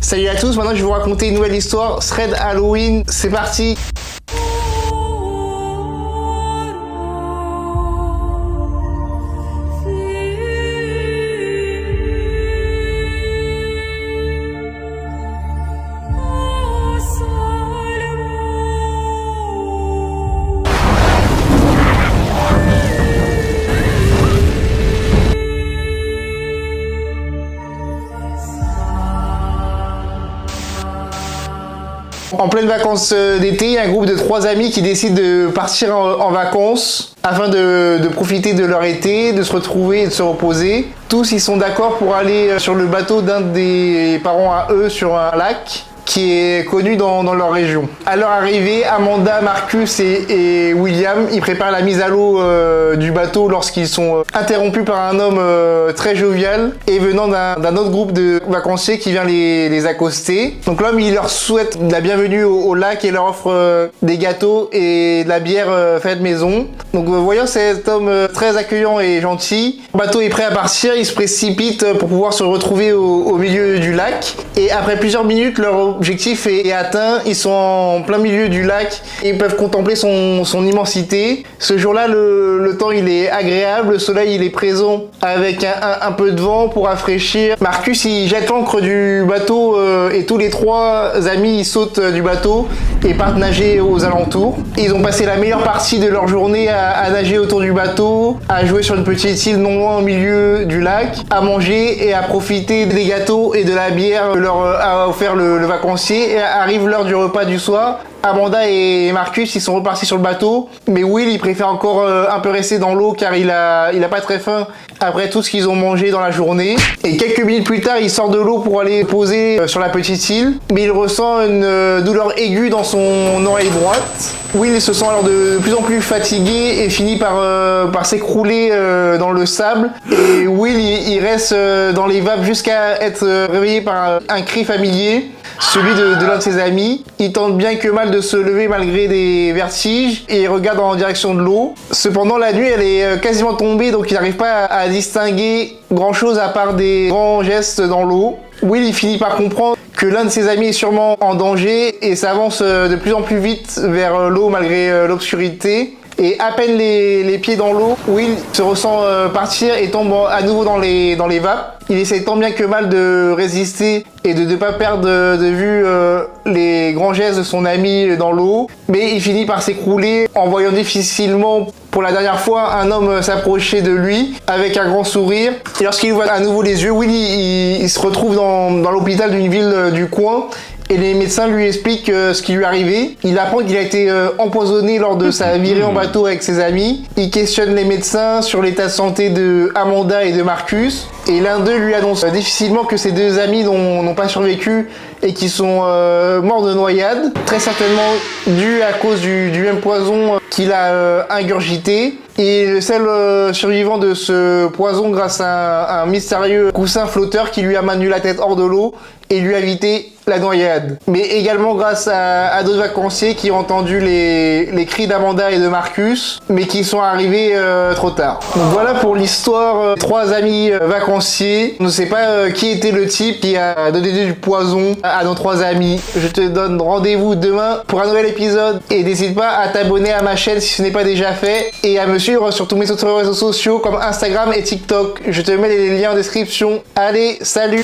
Salut à tous, maintenant je vais vous raconter une nouvelle histoire, Thread Halloween, c'est parti. En pleine vacances d'été, il y a un groupe de 3 amis qui décident de partir en vacances afin de profiter de leur été, de se retrouver et de se reposer. Tous ils sont d'accord pour aller sur le bateau d'un des parents à eux sur un lac qui est connu dans leur région. À leur arrivée, Amanda, Marcus et William, ils préparent la mise à l'eau du bateau lorsqu'ils sont interrompus par un homme très jovial et venant d'un autre groupe de vacanciers qui vient les accoster. Donc l'homme, il leur souhaite la bienvenue au lac et leur offre des gâteaux et de la bière faite maison. Donc voyant cet homme très accueillant et gentil, le bateau est prêt à partir, ils se précipitent pour pouvoir se retrouver au milieu du lac. Et après plusieurs minutes, leur objectif est atteint, ils sont en plein milieu du lac et ils peuvent contempler son immensité. Ce jour-là, le temps il est agréable, le soleil il est présent avec un peu de vent pour rafraîchir. Marcus il jette l'ancre du bateau et tous les 3 amis ils sautent du bateau et partent nager aux alentours. Ils ont passé la meilleure partie de leur journée à nager autour du bateau, à jouer sur une petite île non loin au milieu du lac, à manger et à profiter des gâteaux et de la bière que leur a offert le vacancier. Et arrive l'heure du repas du soir. Amanda et Marcus ils sont repartis sur le bateau, mais Will il préfère encore un peu rester dans l'eau car il a pas très faim après tout ce qu'ils ont mangé dans la journée. Et quelques minutes plus tard il sort de l'eau pour aller poser sur la petite île, mais il ressent une douleur aiguë dans son oreille droite. Will se sent alors de plus en plus fatigué et finit par s'écrouler dans le sable. Et Will il reste dans les vapes jusqu'à être réveillé par un cri familier, celui de l'un de ses amis. Il tente bien que mal de se lever malgré des vertiges et il regarde en direction de l'eau. Cependant la nuit elle est quasiment tombée, donc il n'arrive pas à distinguer grand chose à part des grands gestes dans l'eau. Will il finit par comprendre que l'un de ses amis est sûrement en danger et s'avance de plus en plus vite vers l'eau malgré l'obscurité. Et à peine les pieds dans l'eau, Will se ressent partir et tombe à nouveau dans les vapes. Il essaie tant bien que mal de résister et de ne pas perdre de vue les grands gestes de son ami dans l'eau. Mais il finit par s'écrouler en voyant difficilement pour la dernière fois un homme s'approcher de lui avec un grand sourire. Et lorsqu'il voit à nouveau les yeux, Will il se retrouve dans l'hôpital d'une ville du coin. Et les médecins lui expliquent ce qui lui est arrivé. Il apprend qu'il a été empoisonné lors de sa virée en bateau avec ses amis. Il questionne les médecins sur l'état de santé de Amanda et de Marcus. Et l'un d'eux lui annonce difficilement que ses 2 amis n'ont pas survécu et qui sont morts de noyade. Très certainement dû à cause du même poison qu'il a ingurgité. Et le seul survivant de ce poison grâce à un mystérieux coussin flotteur qui lui a maintenu la tête hors de l'eau et lui a évité la noyade. Mais également grâce à d'autres vacanciers qui ont entendu les cris d'Amanda et de Marcus, mais qui sont arrivés trop tard. Donc voilà pour l'histoire 3 amis vacanciers. Je ne sais pas qui était le type qui a donné du poison à nos 3 amis. Je te donne rendez-vous demain pour un nouvel épisode et n'hésite pas à t'abonner à ma chaîne si ce n'est pas déjà fait et à me suivre sur tous mes autres réseaux sociaux comme Instagram et TikTok. Je te mets les liens en description. Allez, salut!